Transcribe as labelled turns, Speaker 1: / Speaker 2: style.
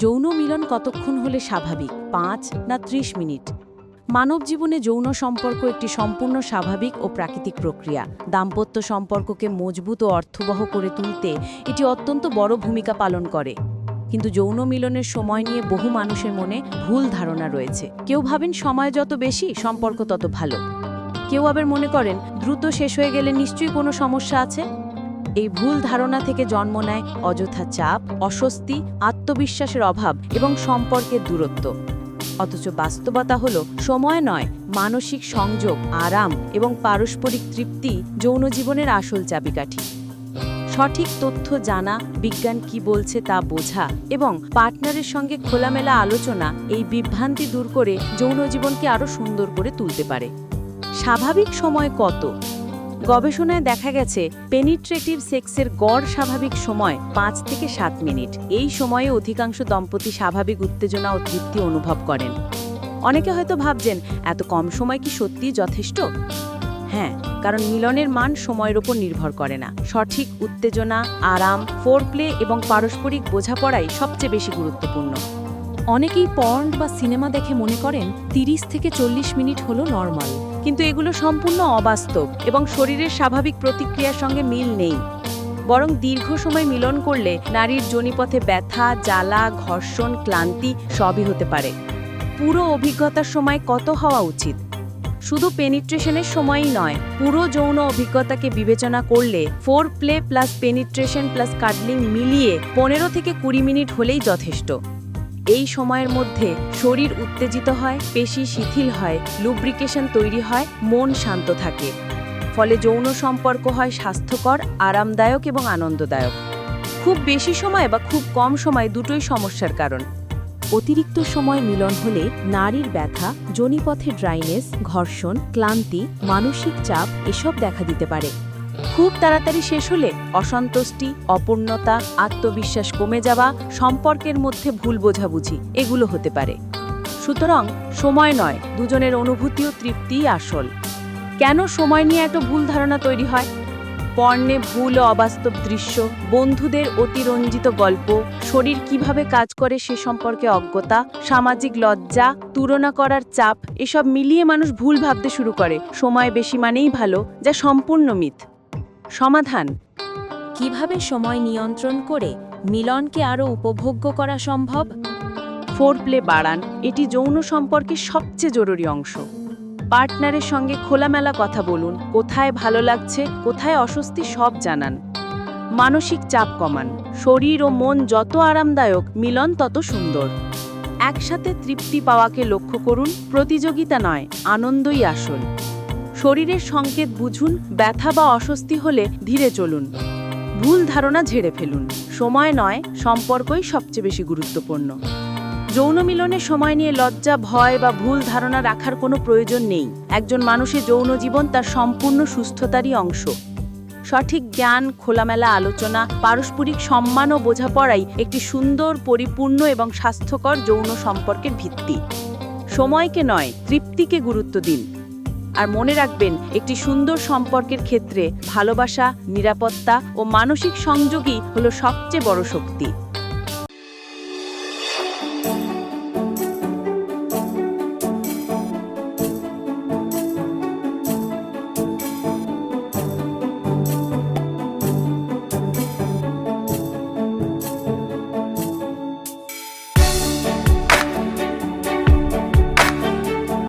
Speaker 1: যৌন মিলন কতক্ষণ হলে স্বাভাবিক, ৫ না ৩০ মিনিট? মানব জীবনে যৌন সম্পর্ক একটি সম্পূর্ণ স্বাভাবিক ও প্রাকৃতিক প্রক্রিয়া। দাম্পত্য সম্পর্ককে মজবুত ও অর্থবহ করে তুলতে এটি অত্যন্ত বড় ভূমিকা পালন করে। কিন্তু যৌন মিলনের সময় নিয়ে বহু মানুষের মনে ভুল ধারণা রয়েছে। কেউ ভাবেন সময় যত বেশি সম্পর্ক তত ভালো। কেউ আবার মনে করেন দ্রুত শেষ হয়ে গেলে নিশ্চয়ই কোনো সমস্যা আছে। এই ভুল ধারণা থেকে জন্ম নেয় অযথা চাপ, অস্বস্তি, আত্মবিশ্বাসের অভাব এবং সম্পর্কের দূরত্ব। অথচ বাস্তবতা হলো সময় নয়, মানসিক সংযোগ, আরাম এবং পারস্পরিক তৃপ্তি যৌন জীবনের আসল চাবিকাঠি। সঠিক তথ্য জানা, বিজ্ঞান কি বলছে তা বোঝা এবং পার্টনারের সঙ্গে খোলামেলা আলোচনা এই বিভ্রান্তি দূর করে যৌন জীবনকে আরও সুন্দর করে তুলতে পারে। স্বাভাবিক সময় কত? গবেষণায় দেখা গেছে পেনিট্রেটিভ সেক্সের গড় স্বাভাবিক সময় ৫ থেকে ৭ মিনিট। এই সময়ে অধিকাংশ দম্পতি স্বাভাবিক উত্তেজনা ও তৃপ্তি অনুভব করেন। অনেকে হয়তো ভাবছেন, এত কম সময় কি সত্যিই যথেষ্ট? হ্যাঁ, কারণ মিলনের মান সময়ের উপর নির্ভর করে না। সঠিক উত্তেজনা, আরাম, ফোরপ্লে এবং পারস্পরিক বোঝাপড়াই সবচেয়ে বেশি গুরুত্বপূর্ণ। অনেকেই পর্ন বা সিনেমা দেখে মনে করেন ৩০ থেকে ৪০ মিনিট হলো নরমাল। কিন্তু এগুলো সম্পূর্ণ অবাস্তব এবং শরীরের স্বাভাবিক প্রতিক্রিয়ার সঙ্গে মিল নেই। বরং দীর্ঘ সময় মিলন করলে নারীর যোনিপথে ব্যথা, জ্বালা, ঘর্ষণ, ক্লান্তি সবই হতে পারে। পুরো অভিজ্ঞতার সময় কত হওয়া উচিত? শুধু পেনিট্রেশনের সময়ই নয়, পুরো যৌন অভিজ্ঞতাকে বিবেচনা করলে ফোরপ্লে প্লাস পেনিট্রেশন প্লাস কাডলিং মিলিয়ে ১৫ থেকে ২০ মিনিট হলেই যথেষ্ট। এই সময়ের মধ্যে শরীর উত্তেজিত হয়, পেশি শিথিল হয়, লুব্রিকেশন তৈরি হয়, মন শান্ত থাকে। ফলে যৌন সম্পর্ক হয় স্বাস্থ্যকর, আরামদায়ক এবং আনন্দদায়ক। খুব বেশি সময় বা খুব কম সময় দুটোই সমস্যার কারণ। অতিরিক্ত সময় মিলন হলে নারীর ব্যথা, যোনিপথে ড্রাইনেস, ঘর্ষণ, ক্লান্তি, মানসিক চাপ এসব দেখা দিতে পারে। খুব তাড়াতাড়ি শেষ হলে অসন্তুষ্টি, অপূর্ণতা, আত্মবিশ্বাস কমে যাওয়া, সম্পর্কের মধ্যে ভুল বোঝাবুঝি এগুলো হতে পারে। সুতরাং সময় নয়, দুজনের অনুভূতি ও তৃপ্তিই আসল। কেন সময় নিয়ে এত ভুল ধারণা তৈরি হয়? পর্নে ভুল ও অবাস্তব দৃশ্য, বন্ধুদের অতিরঞ্জিত গল্প, শরীর কিভাবে কাজ করে সে সম্পর্কে অজ্ঞতা, সামাজিক লজ্জা, তুলনা করার চাপ এসব মিলিয়ে মানুষ ভুল ভাবতে শুরু করে সময় বেশি মানেই ভালো, যা সম্পূর্ণ মিথ। সমাধান: কিভাবে সময় নিয়ন্ত্রণ করে মিলনকে আরও উপভোগ্য করা সম্ভব? ফোরপ্লে বাড়ান, এটি যৌন সম্পর্কের সবচেয়ে জরুরি অংশ। পার্টনারের সঙ্গে খোলামেলা কথা বলুন, কোথায় ভালো লাগছে, কোথায় অস্বস্তি সব জানান। মানসিক চাপ কমান, শরীর ও মন যত আরামদায়ক, মিলন তত সুন্দর। একসাথে তৃপ্তি পাওয়াকে লক্ষ্য করুন, প্রতিযোগিতা নয়, আনন্দই আসল। শরীরের সংকেত বুঝুন, ব্যথা বা অস্বস্তি হলে ধীরে চলুন। ভুল ধারণা ঝেড়ে ফেলুন, সময় নয়, সম্পর্কই সবচেয়ে বেশি গুরুত্বপূর্ণ। যৌন মিলনের সময় নিয়ে লজ্জা, ভয় বা ভুল ধারণা রাখার কোনো প্রয়োজন নেই। একজন মানুষের যৌন জীবন তার সম্পূর্ণ সুস্থতারই অংশ। সঠিক জ্ঞান, খোলামেলা আলোচনা, পারস্পরিক সম্মান ও বোঝাপড়াই একটি সুন্দর, পরিপূর্ণ এবং স্বাস্থ্যকর যৌন সম্পর্কের ভিত্তি। সময়কে নয়, তৃপ্তিকে গুরুত্ব দিন। আর মনে রাখবেন, একটি সুন্দর সম্পর্কের ক্ষেত্রে ভালোবাসা, নিরাপত্তা ও মানসিক সংযোগই হলো সবচেয়ে বড় শক্তি।